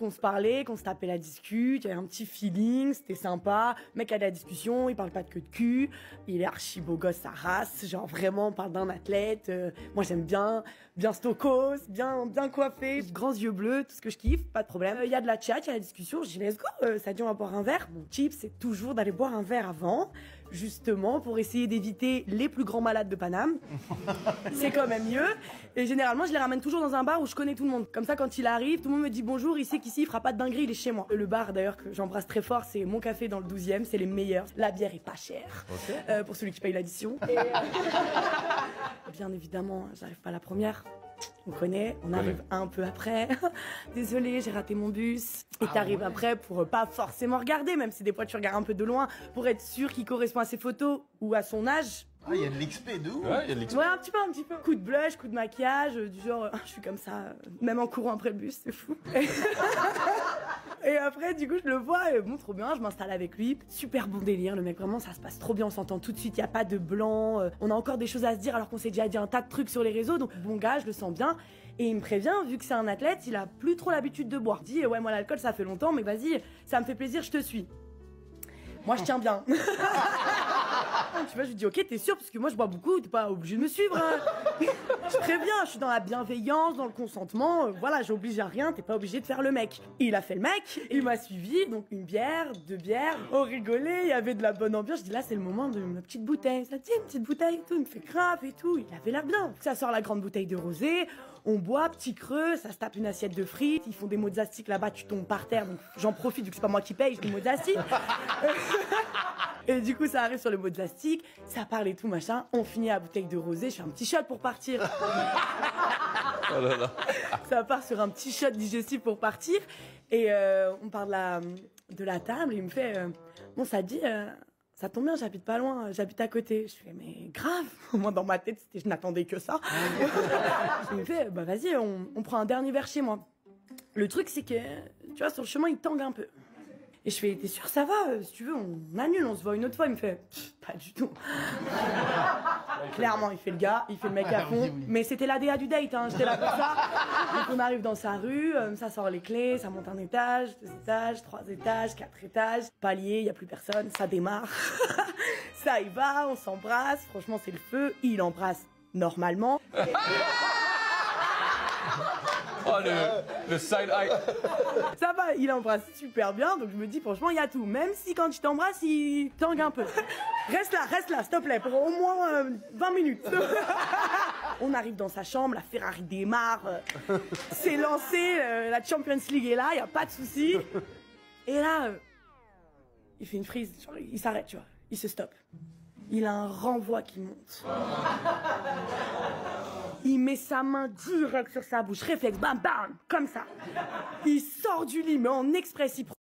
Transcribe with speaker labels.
Speaker 1: qu'on se parlait, qu'on se tapait la discute, il y avait un petit feeling, c'était sympa. Le mec a de la discussion, il parle pas de queue de cul, il est archi beau gosse, sa race, genre vraiment, on parle d'un athlète. Moi j'aime bien stokos, bien coiffé, grands yeux bleus, tout ce que je kiffe, pas de problème. Il y a de la chat, il y a la discussion, je dis let's go, ça dit on va boire un verre. Mon tip c'est toujours d'aller boire un verre avant, justement pour essayer d'éviter les plus grands malades de Paname. C'est quand même mieux. Et généralement je les ramène toujours dans un bar où je connais tout le monde. Comme ça quand il arrive, tout le monde me dit bonjour, il sait qu'ici il fera pas de dinguerie, il est chez moi. Le bar d'ailleurs que j'embrasse très fort, c'est Mon Café dans le 12e, c'est les meilleurs. La bière est pas chère, okay. Pour celui qui paye l'addition. Et bien évidemment, j'arrive pas à la première. On connaît, on arrive un peu après. Désolée, j'ai raté mon bus. Et t'arrives après pour pas forcément regarder, même si des fois tu regardes un peu de loin, pour être sûr qu'il correspond à ses photos ou à son âge.
Speaker 2: Ah, il y a de l'XP, d'où?
Speaker 3: Ouais, il y a de l'XP.
Speaker 1: Ouais, un petit peu. Coup de blush, coup de maquillage, du genre, je suis comme ça, même en courant après le bus, c'est fou. Et après, du coup, je le vois, et bon, trop bien, je m'installe avec lui. Super bon délire, le mec, vraiment, ça se passe trop bien, on s'entend tout de suite, y a pas de blanc, on a encore des choses à se dire alors qu'on s'est déjà dit un tas de trucs sur les réseaux, donc bon gars, je le sens bien. Et il me prévient, vu que c'est un athlète, il a plus trop l'habitude de boire. Il dit, ouais, moi, l'alcool, ça fait longtemps, mais vas-y, ça me fait plaisir, je te suis. Moi, je tiens bien. Tu vois, je lui dis, ok, t'es sûr, parce que moi, je bois beaucoup, t'es pas obligé de me suivre. Hein. Je préviens, je suis dans la bienveillance, dans le consentement, voilà, j'oblige à rien, t'es pas obligé de faire le mec. Et il a fait le mec, il m'a suivi, donc une bière, 2 bières, on rigolait, il y avait de la bonne ambiance. Je dis, là, c'est le moment de ma petite bouteille. Ça dit, une petite bouteille et tout, il me fait grave et tout, il avait l'air bien. Ça sort la grande bouteille de rosé, on boit, petit creux, ça se tape une assiette de frites, ils font des mozzastiques là-bas, tu tombes par terre, donc j'en profite, vu que c'est pas moi qui paye, je dis mozzastique. Et du coup, ça arrive sur le mozzastique, ça parle et tout, machin. On finit à la bouteille de rosé, je fais un petit shot pour partir.
Speaker 3: Oh là là.
Speaker 1: Ça part sur un petit shot digestif pour partir. Et on parle de la table, et il me fait, bon, ça dit, ça tombe bien, j'habite pas loin, j'habite à côté. Je fais, mais grave. Moi, dans ma tête, je n'attendais que ça. Il me fait, bah vas-y, on prend un dernier verre chez moi. Le truc, c'est que, tu vois, sur le chemin, il tangue un peu. Et je fais, t'es sûr, ça va? Si tu veux, on annule, on se voit une autre fois. Il me fait, pas du tout. Clairement, il fait le gars, il fait le mec à fond. Mais c'était l'ADA du date, hein, j'étais là pour ça. Donc on arrive dans sa rue, ça sort les clés, ça monte un étage, 2 étages, 3 étages, 4 étages. Palier, il y a plus personne, ça démarre. Ça y va, on s'embrasse, franchement c'est le feu. Il embrasse normalement.
Speaker 3: Oh, le side eye.
Speaker 1: Ça va, il embrasse super bien, donc je me dis franchement il y a tout. Même si quand tu t'embrasses, il tangue un peu. Reste là, s'il te plaît, pour au moins 20 minutes. On arrive dans sa chambre, la Ferrari démarre, c'est lancé, la Champions League est là, il y a pas de souci. Et là, il fait une frise, genre, il s'arrête, tu vois, il se stoppe. Il a un renvoi qui monte. Il met sa main direct sur sa bouche, réflexe, bam bam, comme ça. Il sort du lit, mais en express, il prend